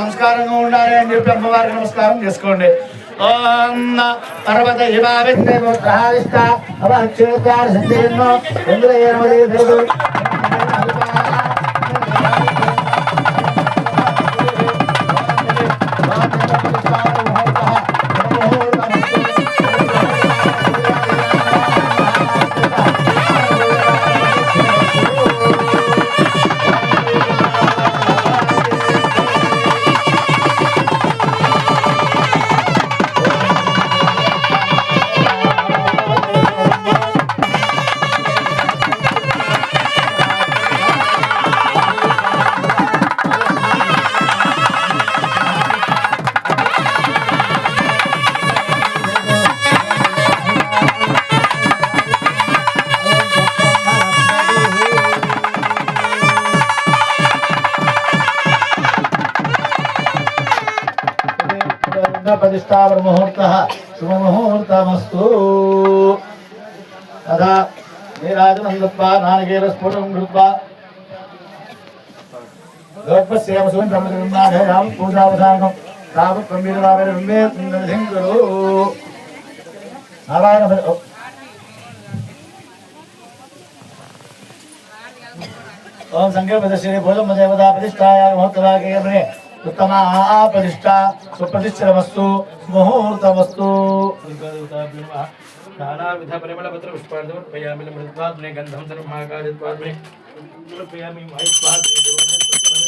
సంస్కారంగా ఉండాలి అని చెప్పి అమ్మవారికి నమస్కారం చేసుకోండి. ఓం పర్వత హిమావిష్ట అవక్షేత్రాలు సంచరిన్నో ఇంద్రయేనమదే తెలుగు प्रतिष्ठावर मुहूर्तः शुभ मुहूर्तमस्तु तथा नीराजनं दत्त्वा नारिकेलस्फुटं कृत्वा लोकस्येवसुं ब्रह्मजगन्नाथयां पूजावसानं तावत् गम्भीरभावेन सिंहकरो नारायण ओम संकल्पदर्शिने भोजमदेवता प्रतिष्ठायां मुहूर्तभागे उत्तमा प्रतिष्ठा सुप्रतिष्ठितमस्तु मुहूर्तमस्तु नानाविध परिमलपत्र पुष्पार्धमर्पयामि मृत्वाग्ने गन्धं सर्वमाकारित्वाग्ने समर्पयामि वायुस्वाग्ने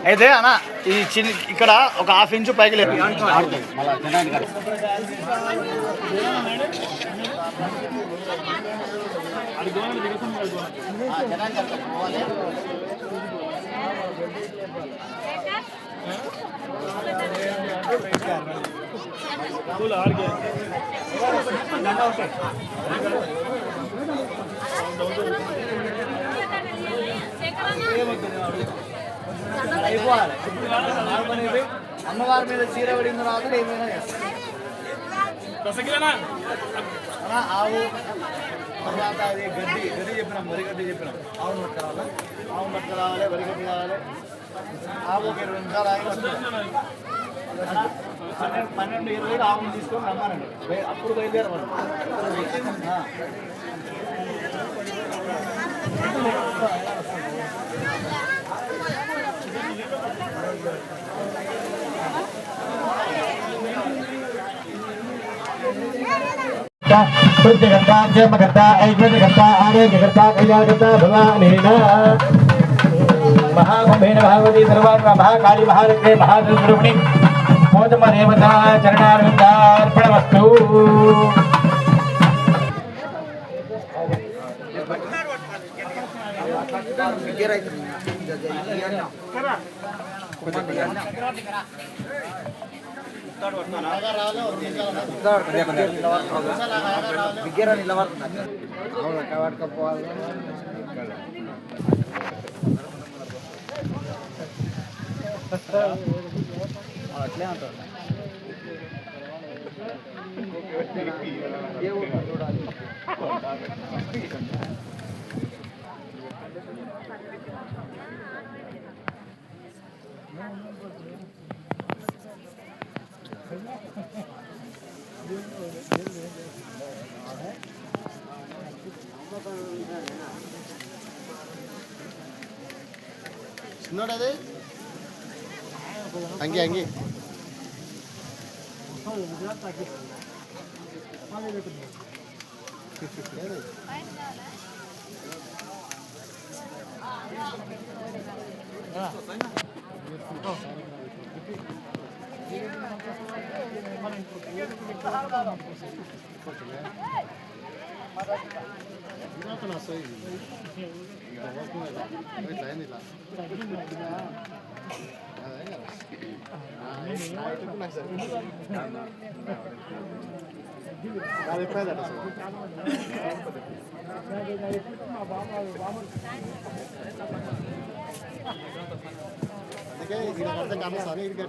అయితే అన్న ఈ చిన్న ఇక్కడ ఒక హాఫ్ ఇంచు పైకి లేదు అమ్మవారి మీద చీర పడిన తర్వాత ఏమైనా ఆవు తర్వాత అది గడ్డి చెప్పినాం వరి గడ్డి చెప్పినాం ఆవు మట్ట కావాలి వరి గడ్డి కావాలి ఆవు ఒక 20 నిమిషాలు ఆగి 12-20 ఆవును తీసుకొని రమ్మానండి అప్పుడు బయలుదేరవాలి Kurjagata, Jamakata, Aigradagata, Aregagata, Kayagata, Bhavanena. महाकुंभेन Bhagwati सर्वात्मा महाकाली महारुद्रे महासुरूपिणी मोदम देवता चरणार्पणमस्तु। అట్లే అంటారు చిన్నోడది అంగి అంగి అందుకే ఇది అర్థం కాదు సార్ ఇది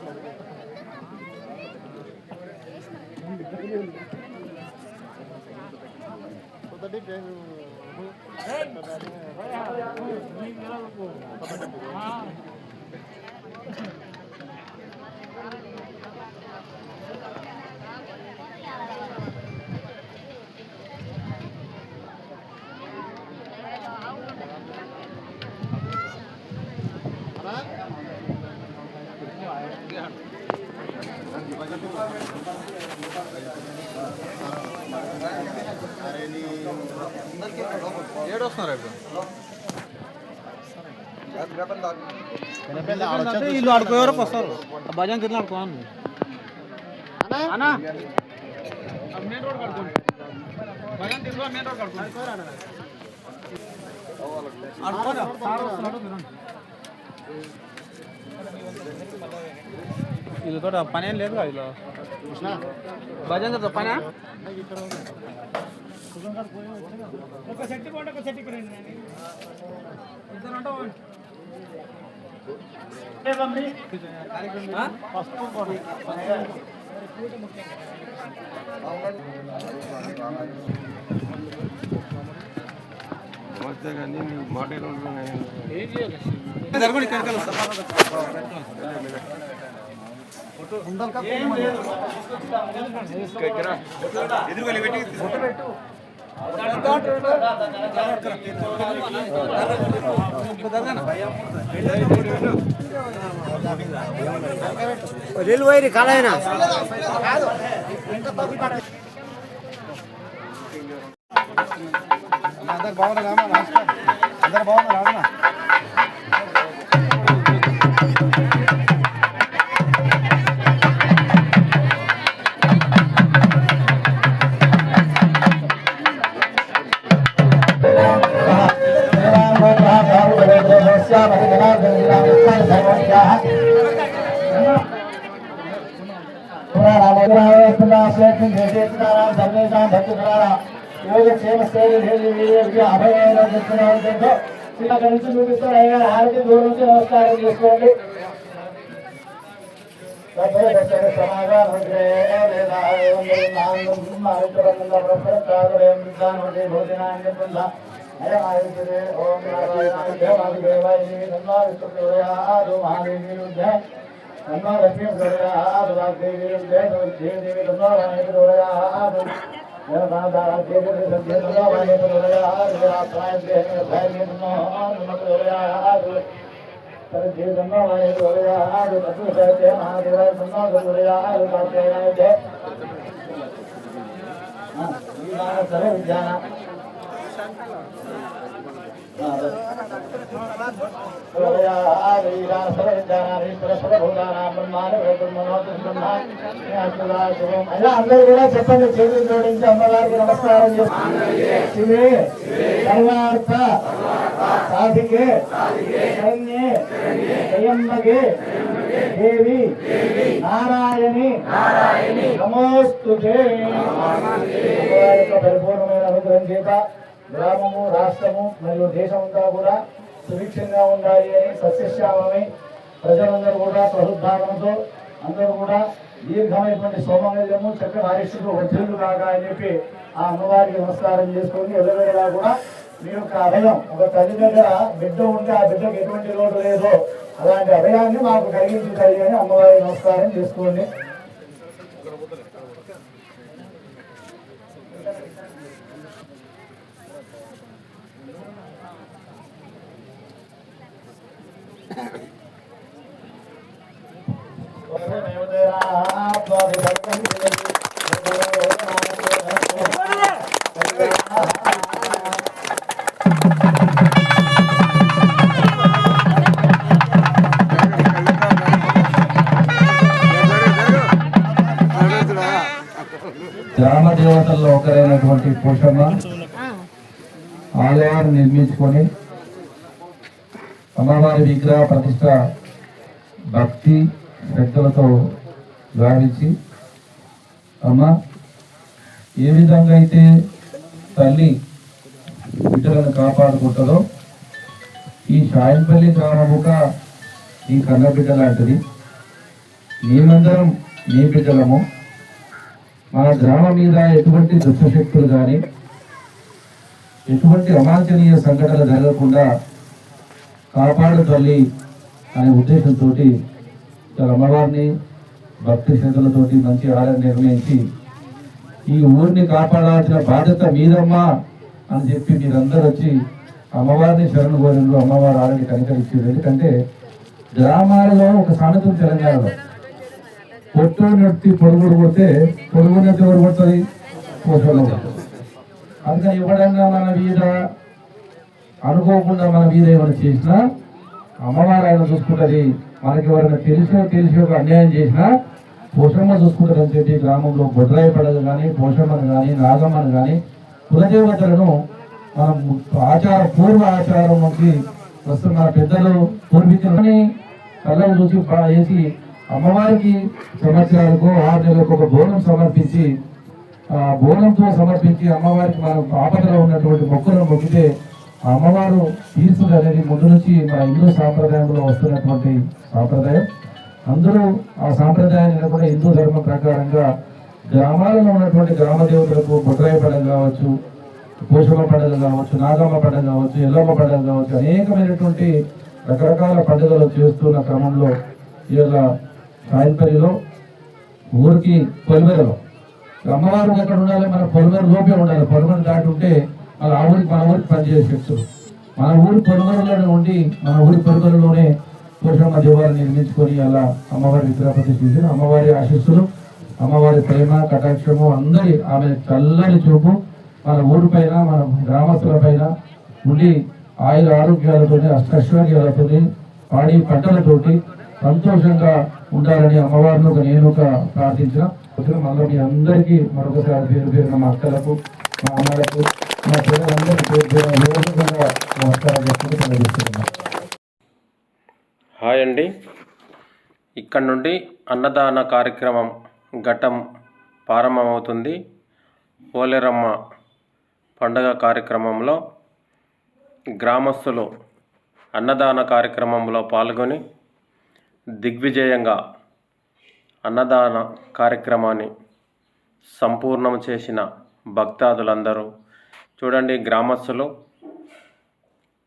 ఏడు వస్తున్నారు వీళ్ళు ఆడుకోవరకు వస్తారు భజన తిరిగి ఆడుకోవాలి మెయిన్ రోడ్ కడుకోండి భజన తిరిగి మెయిన్ రోడ్ కడుకోండి వీళ్ళతో పని ఏం లేదు వీళ్ళు భజన పని ఒక సెట్ పోండి ఒక సెట్ ఇక్కడ నమస్తే కానీ మాట ఎదురుగా పెట్టి రైలు వైరి కాలైనా అందరు బాగున్నారు అందరు బాగున్నారు నమస్కారం చేసుకోండి అందరూ కూడా చెప్పండి, చేతులు జోడించి అమ్మవారికి నమస్కారం చేస్తుంది. శివే సర్వార్థ సాధికే శరణ్యే త్రయంబకే దేవి నారాయణి నమోస్తుతే. అమ్మవారి యొక్క పరిపూర్ణమైన అనుగ్రహం చేత గ్రామము, రాష్ట్రము మరియు దేశమంతా కూడా సుభిక్షంగా ఉండాలి అని సస్యశ్యామమై ప్రజలందరూ కూడా సహృద్భావంతో అందరూ కూడా దీర్ఘమైనటువంటి సౌమంగళ్యము చక్కని ఆయుష్కు వర్ధిల్లు కాగా అని చెప్పి ఆ అమ్మవారికి నమస్కారం చేసుకొని ఎల్లవేళలా కూడా మీ యొక్క అభయం, ఒక తల్లి దగ్గర బిడ్డ ఉంటే ఆ బిడ్డకు ఎటువంటి లోటు లేదో అలాంటి అభయాన్ని మాకు కలిగించుతాయి అని అమ్మవారికి నమస్కారం చేసుకోండి. గ్రామ దేవతల్లో ఒకరైనటువంటి పోషమ్మ ఆలయాన్ని నిర్మించుకొని అమ్మవారి విగ్రహ ప్రతిష్ట భక్తి శ్రద్ధలతో గావించి, అమ్మ ఏ విధంగా అయితే తల్లి బిడ్డలను కాపాడుకుంటుందో ఈ షాయంపల్లి గ్రామముక ఈ కన్న బిడ్డ లాంటిది. మేమందరం నీ బిడ్డలము. మన గ్రామం మీద ఎటువంటి దుష్టశక్తులు కానీ ఎటువంటి అవాంఛనీయ సంఘటనలు జరగకుండా కాపాడు తల్లి అనే ఉద్దేశంతో అమ్మవారిని భక్తి శ్రద్ధలతోటి మంచి ఆలయం నిర్ణయించి ఈ ఊరిని కాపాడాల్సిన బాధ్యత మీదమ్మా అని చెప్పి మీరందరూ వచ్చి అమ్మవారిని శరణు కోరిన అమ్మవారు ఆలయాన్ని కనికరించారు. ఎందుకంటే గ్రామాలలో ఒక సామెత తెలంగాణలో పొట్టు నొట్టి పొడుగుడు కొడితే పొడుగు నొట్టి ఎవరు కొడుతుంది? పోషణలో కొడుతుంది. అందుకని ఎవడన్నా మన మీద అనుకోకుండా మన మీద ఏమైనా చేసినా అమ్మవారు ఆయన చూసుకుంటుంది. మనకి ఎవరైనా తెలిసి ఒక అన్యాయం చేసినా పోషమ్మ చూసుకుంటుంది అని చెప్పి గ్రామంలో బొడ్రాయి పడగ కానీ పోషమ్మను కానీ నాగమ్మను కానీ కులదేవతలను మనం పూర్వ ఆచారం నుంచి వస్తున్న మన పెద్దలు పూర్వీకులని కళ్ళను చూసి వేసి అమ్మవారికి సంవత్సరాలకు 6 నెలలకు ఒక బోనం సమర్పించి ఆ బోనంతో సమర్పించి అమ్మవారికి మనం ఆపదలో ఉన్నటువంటి మొక్కులను మొక్కితే ఆ అమ్మవారు తీర్చుడు అనేది ముందు నుంచి మన హిందూ సాంప్రదాయంలో వస్తున్నటువంటి సాంప్రదాయం. అందరూ ఆ సాంప్రదాయాన్ని కూడా హిందూ ధర్మం ప్రకారంగా గ్రామాలలో ఉన్నటువంటి గ్రామ దేవతలకు బొడ్రాయి పండుగ కావచ్చు, పోషమ్మ పండుగ కావచ్చు, నాగమ్మ పండుగ కావచ్చు, ఎల్లమ్మ పండుగ కావచ్చు, అనేకమైనటువంటి రకరకాల పండుగలు చేస్తున్న క్రమంలో ఇవాళ సాయంపల్లిలో ఊరికి పొలిమేరలో అమ్మవారు ఎక్కడ ఉండాలి? మన పొలిమేర లోపే ఉండాలి. పొలిమేర దాటి ఉంటే మన ఊరికి పనిచేసే శక్తులు మన ఊరి పొలిమేరలోనే ఉండి మన ఊరి పొలిమేరలోనే పోషమ్మ దేవాలయం నిర్మించుకొని అలా అమ్మవారి విగ్రహ ప్రతిష్ఠించి అమ్మవారి ఆశీస్సులు, అమ్మవారి ప్రేమ కటాక్షము అందరి ఆమె చల్లని చూపు మన ఊరి పైన మన గ్రామస్తుల పైన ఉండి ఆయుర ఆరోగ్యాలతో అష్టైశ్వర్యాలతో పాడి పంటలతోటి సంతోషంగా ఉండాలని అమ్మవారిని నేను ప్రార్థించిన. మళ్ళీ మీ అందరికీ మరొకసారి పేరు మా అక్కలకు, మా అమ్మలకు, మా పిల్లలందరికీ నమస్కారం చేసుకుంటూ తెలియజేస్తున్నాను. హాయ్ అండి. ఇక్కడ నుండి అన్నదాన కార్యక్రమం ఘట్టం ప్రారంభమవుతుంది. పోలేరమ్మ పండగ కార్యక్రమంలో గ్రామస్తులు అన్నదాన కార్యక్రమంలో పాల్గొని దిగ్విజయంగా అన్నదాన కార్యక్రమాన్ని సంపూర్ణం చేసిన భక్తాదులందరూ చూడండి. గ్రామస్తులు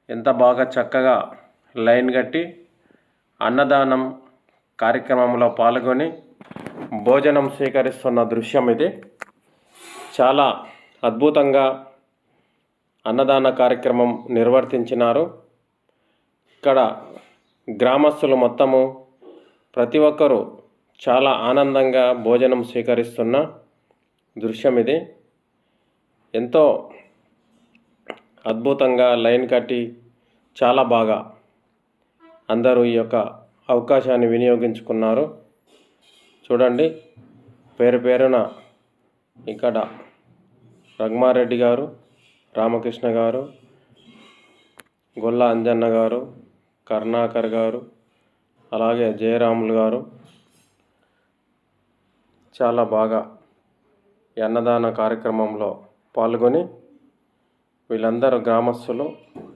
ఎంత బాగా చక్కగా లైన్ కట్టి అన్నదానం కార్యక్రమంలో పాల్గొని భోజనం స్వీకరిస్తున్న దృశ్యం ఇది. చాలా అద్భుతంగా అన్నదాన కార్యక్రమం నిర్వర్తించినారు. ఇక్కడ గ్రామస్తులు మొత్తము ప్రతి ఒక్కరూ చాలా ఆనందంగా భోజనం స్వీకరిస్తున్న దృశ్యం ఇది. ఎంతో అద్భుతంగా లైన్ కట్టి చాలా బాగా అందరూ ఈ యొక్క అవకాశాన్ని వినియోగించుకున్నారు. చూడండి, పేరు పేరున ఇక్కడ రఘుమారెడ్డి గారు, రామకృష్ణ గారు, గొల్ల అంజన్న గారు, కరుణాకర్ గారు, అలాగే జయరాములు గారు చాలా బాగా ఈ అన్నదాన కార్యక్రమంలో పాల్గొని వీళ్ళందరూ గ్రామస్తులు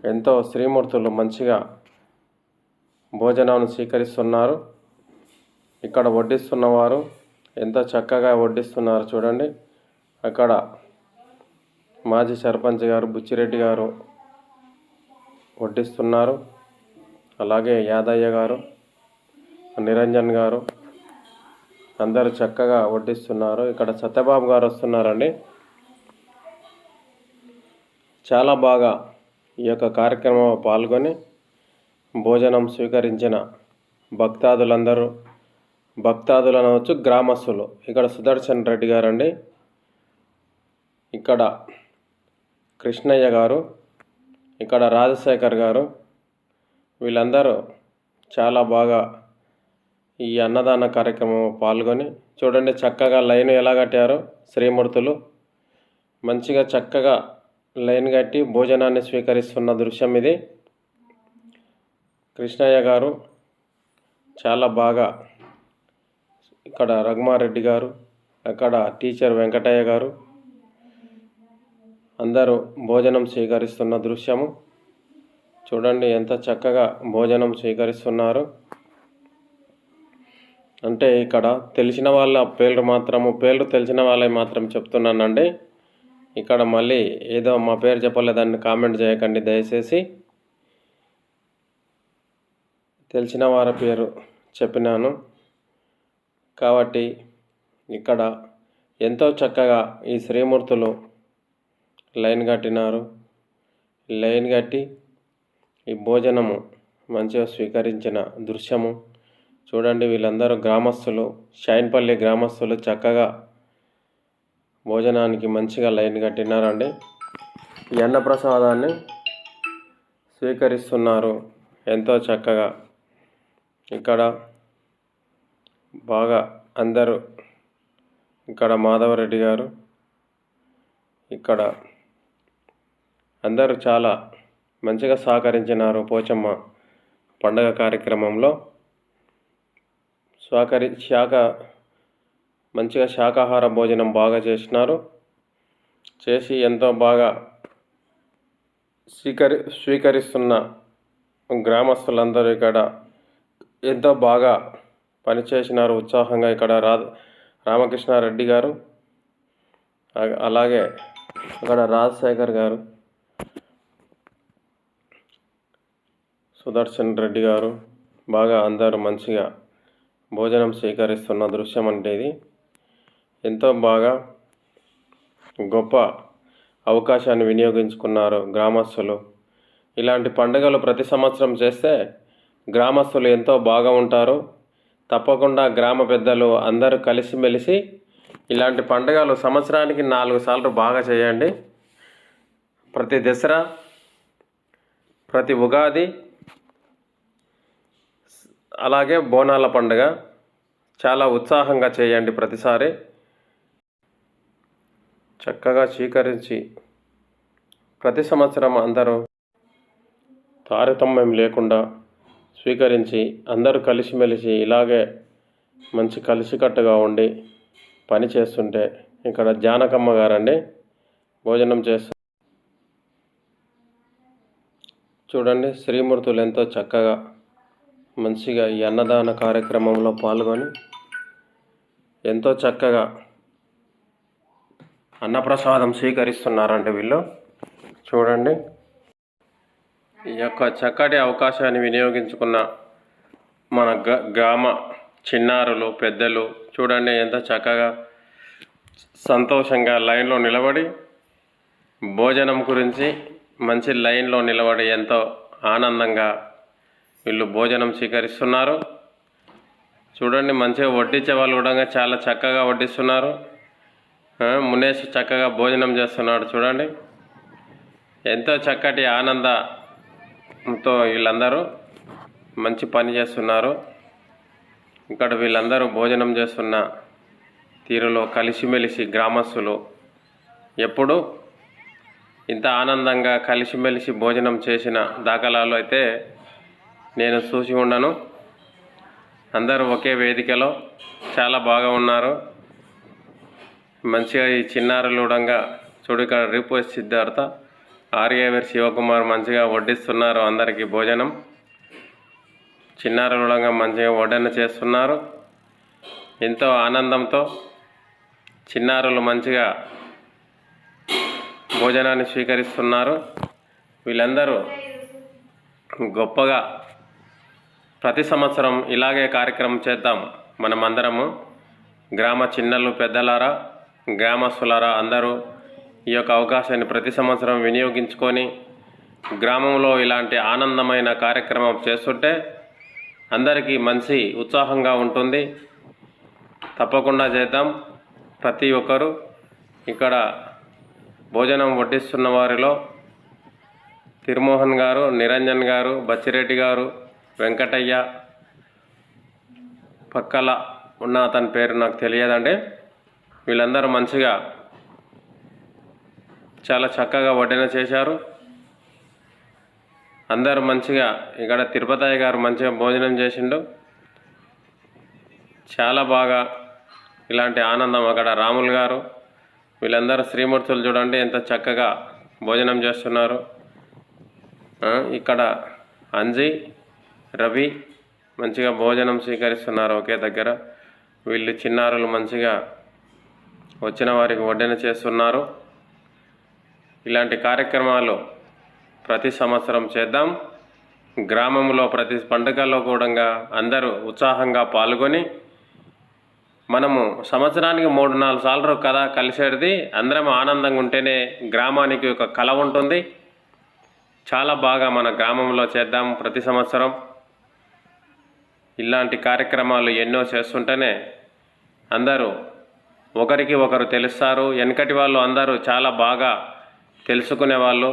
ఎంతో శ్రీమూర్తులు మంచిగా భోజనాన్ని స్వీకరిస్తున్నారు. ఇక్కడ వడ్డిస్తున్నవారు ఎంతో చక్కగా వడ్డిస్తున్నారు. చూడండి, అక్కడ మాజీ సర్పంచ్ గారు బుచ్చిరెడ్డి గారు వడ్డిస్తున్నారు. అలాగే యాదయ్య గారు, నిరంజన్ గారు అందరూ చక్కగా వడ్డిస్తున్నారు. ఇక్కడ సత్యబాబు గారు వస్తున్నారండి. చాలా బాగా ఈ యొక్క కార్యక్రమంలో పాల్గొని భోజనం స్వీకరించిన భక్తాదులు అనవచ్చు, గ్రామస్తులు. ఇక్కడ సుదర్శన్ రెడ్డి గారండి, ఇక్కడ కృష్ణయ్య గారు, ఇక్కడ రాజశేఖర్ గారు, వీళ్ళందరూ చాలా బాగా ఈ అన్నదాన కార్యక్రమం పాల్గొని చూడండి చక్కగా లైన్ ఎలా కట్టారో శ్రీమూర్తులు మంచిగా చక్కగా లైన్ కట్టి భోజనాన్ని స్వీకరిస్తున్న దృశ్యం ఇది. కృష్ణయ్య గారు చాలా బాగా, ఇక్కడ రఘుమారెడ్డి గారు, అక్కడ టీచర్ వెంకటయ్య గారు అందరూ భోజనం స్వీకరిస్తున్న దృశ్యము చూడండి. ఎంత చక్కగా భోజనం స్వీకరిస్తున్నారు అంటే ఇక్కడ తెలిసిన వాళ్ళ పేర్లు తెలిసిన వాళ్ళే మాత్రం చెప్తున్నానండి. ఇక్కడ మళ్ళీ ఏదో మా పేరు చెప్పలేదని కామెంట్ చేయకండి దయచేసి. తెలిసిన వారి పేరు చెప్పినాను కాబట్టి ఇక్కడ ఎంతో చక్కగా ఈ శ్రీమూర్తులు లైన్ కట్టినారు. లైన్ కట్టి ఈ భోజనము మంచిగా స్వీకరించిన దృశ్యము చూడండి. వీళ్ళందరూ గ్రామస్తులు, షైన్పల్లి గ్రామస్తులు చక్కగా భోజనానికి మంచిగా లైన్ కట్టినారండి. ఈ అన్నప్రసాదాన్ని స్వీకరిస్తున్నారు ఎంతో చక్కగా. ఇక్కడ బాగా అందరూ, ఇక్కడ మాధవరెడ్డి గారు, ఇక్కడ అందరూ చాలా మంచిగా సహకరించినారు. పోచమ్మ పండగ కార్యక్రమంలో మంచిగా శాకాహార భోజనం బాగా చేసినారు. చేసి ఎంతో బాగా స్వీకరిస్తున్న గ్రామస్తులందరూ ఇక్కడ ఎంతో బాగా పనిచేసినారు ఉత్సాహంగా. ఇక్కడ రామకృష్ణారెడ్డి గారు, అలాగే ఇక్కడ రాజశేఖర్ గారు, సుదర్శన్ రెడ్డి గారు బాగా అందరూ మంచిగా భోజనం స్వీకరిస్తున్న దృశ్యం అంటే ఇది ఎంతో బాగా గొప్ప అవకాశాన్ని వినియోగించుకున్నారు గ్రామస్తులు. ఇలాంటి పండుగలు ప్రతి సంవత్సరం చేస్తే గ్రామస్తులు ఎంతో బాగా ఉంటారు. తప్పకుండా గ్రామ పెద్దలు అందరూ కలిసిమెలిసి ఇలాంటి పండుగలు సంవత్సరానికి 4 సార్లు బాగా చేయండి. ప్రతి దసరా, ప్రతి ఉగాది, అలాగే బోనాల పండుగ చాలా ఉత్సాహంగా చేయండి. ప్రతిసారి చక్కగా స్వీకరించి ప్రతి సంవత్సరం అందరూ తారతమ్యం లేకుండా స్వీకరించి అందరూ కలిసిమెలిసి ఇలాగే మంచి కలిసికట్టుగా ఉండి పని చేస్తుంటే ఇక్కడ జానకమ్మ గారండి భోజనం చేస్తూ చూడండి. శ్రీమూర్తులు ఎంతో చక్కగా మంచిగా ఈ అన్నదాన కార్యక్రమంలో పాల్గొని ఎంతో చక్కగా అన్నప్రసాదం స్వీకరిస్తున్నారంటే వీళ్ళు చూడండి. ఈ యొక్క చక్కటి అవకాశాన్ని వినియోగించుకున్న మన గ్రామ చిన్నారులు, పెద్దలు చూడండి ఎంత చక్కగా సంతోషంగా లైన్లో నిలబడి భోజనం గురించి మంచి లైన్లో నిలబడి ఎంతో ఆనందంగా వీళ్ళు భోజనం స్వీకరిస్తున్నారు. చూడండి మంచిగా వడ్డించే వాళ్ళు కూడా చాలా చక్కగా వడ్డిస్తున్నారు. మునేష్ చక్కగా భోజనం చేస్తున్నాడు చూడండి. ఎంతో చక్కటి ఆనందంతో వీళ్ళందరూ మంచి పని చేస్తున్నారు. ఇక్కడ వీళ్ళందరూ భోజనం చేస్తున్న తీరులో కలిసిమెలిసి గ్రామస్తులు ఎప్పుడు ఇంత ఆనందంగా కలిసిమెలిసి భోజనం చేసిన దాఖలాలు అయితే నేను చూసి ఉండను. అందరూ ఒకే వేదికలో చాలా బాగా ఉన్నారు. మంచిగా ఈ చిన్నారులుడంగా చూడు, ఇక్కడ రిపోస్ట్ సిద్ధార్థ, ఆర్యవీర్ శివకుమార్ మంచిగా వడ్డిస్తున్నారు అందరికీ భోజనం. చిన్నారులుడంగా మంచిగా వడ్డన చేస్తున్నారు. ఎంతో ఆనందంతో చిన్నారులు మంచిగా భోజనాన్ని స్వీకరిస్తున్నారు. వీళ్ళందరూ గొప్పగా ప్రతి సంవత్సరం ఇలాగే కార్యక్రమం చేద్దాం. మనమందరము గ్రామ చిన్నలు పెద్దలారా, గ్రామస్తులారా అందరూ ఈ యొక్క అవకాశాన్ని ప్రతి సంవత్సరం వినియోగించుకొని గ్రామంలో ఇలాంటి ఆనందమైన కార్యక్రమం చేస్తుంటే అందరికీ మంచి ఉత్సాహంగా ఉంటుంది. తప్పకుండా చేద్దాం. ప్రతి ఒక్కరూ ఇక్కడ భోజనం వడ్డిస్తున్న వారిలో తిరుమోహన్ గారు, నిరంజన్ గారు, బచ్చిరెడ్డి గారు, వెంకటయ్య, పక్కల ఉన్న అతని పేరు నాకు తెలియదండి. వీళ్ళందరూ మంచిగా చాలా చక్కగా వడ్డన చేశారు. అందరూ మంచిగా ఇక్కడ తిరుపతయ్య గారు మంచిగా భోజనం చేసిండు. చాలా బాగా ఇలాంటి ఆనందం. అక్కడ రాములు గారు, వీళ్ళందరూ శ్రీమూర్తులు చూడండి ఎంత చక్కగా భోజనం చేస్తున్నారు. ఇక్కడ అంజీ, రవి మంచిగా భోజనం స్వీకరిస్తున్నారు ఒకే దగ్గర. వీళ్ళు చిన్నారులు మంచిగా వచ్చిన వారికి వడ్డన చేస్తున్నారు. ఇలాంటి కార్యక్రమాలు ప్రతి సంవత్సరం చేద్దాం. గ్రామంలో ప్రతి పండుగల్లో కూడా అందరూ ఉత్సాహంగా పాల్గొని మనము సంవత్సరానికి 3-4 సార్లు కదా కలిసేది. అందరం ఆనందంగా ఉంటేనే గ్రామానికి ఒక కళ ఉంటుంది. చాలా బాగా మన గ్రామంలో చేద్దాం. ప్రతి సంవత్సరం ఇలాంటి కార్యక్రమాలు ఎన్నో చేస్తుంటేనే అందరూ ఒకరికి ఒకరు తెలుస్తారు. వెనకటి వాళ్ళు అందరూ చాలా బాగా తెలుసుకునేవాళ్ళు.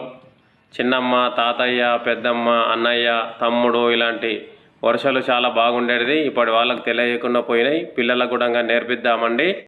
చిన్నమ్మ, తాతయ్య, పెద్దమ్మ, అన్నయ్య, తమ్ముడు ఇలాంటి వరుసలు చాలా బాగుండేది. ఇప్పటి వాళ్ళకు తెలియకుండా పోయినాయి. పిల్లలకు కూడా నేర్పిద్దామండి.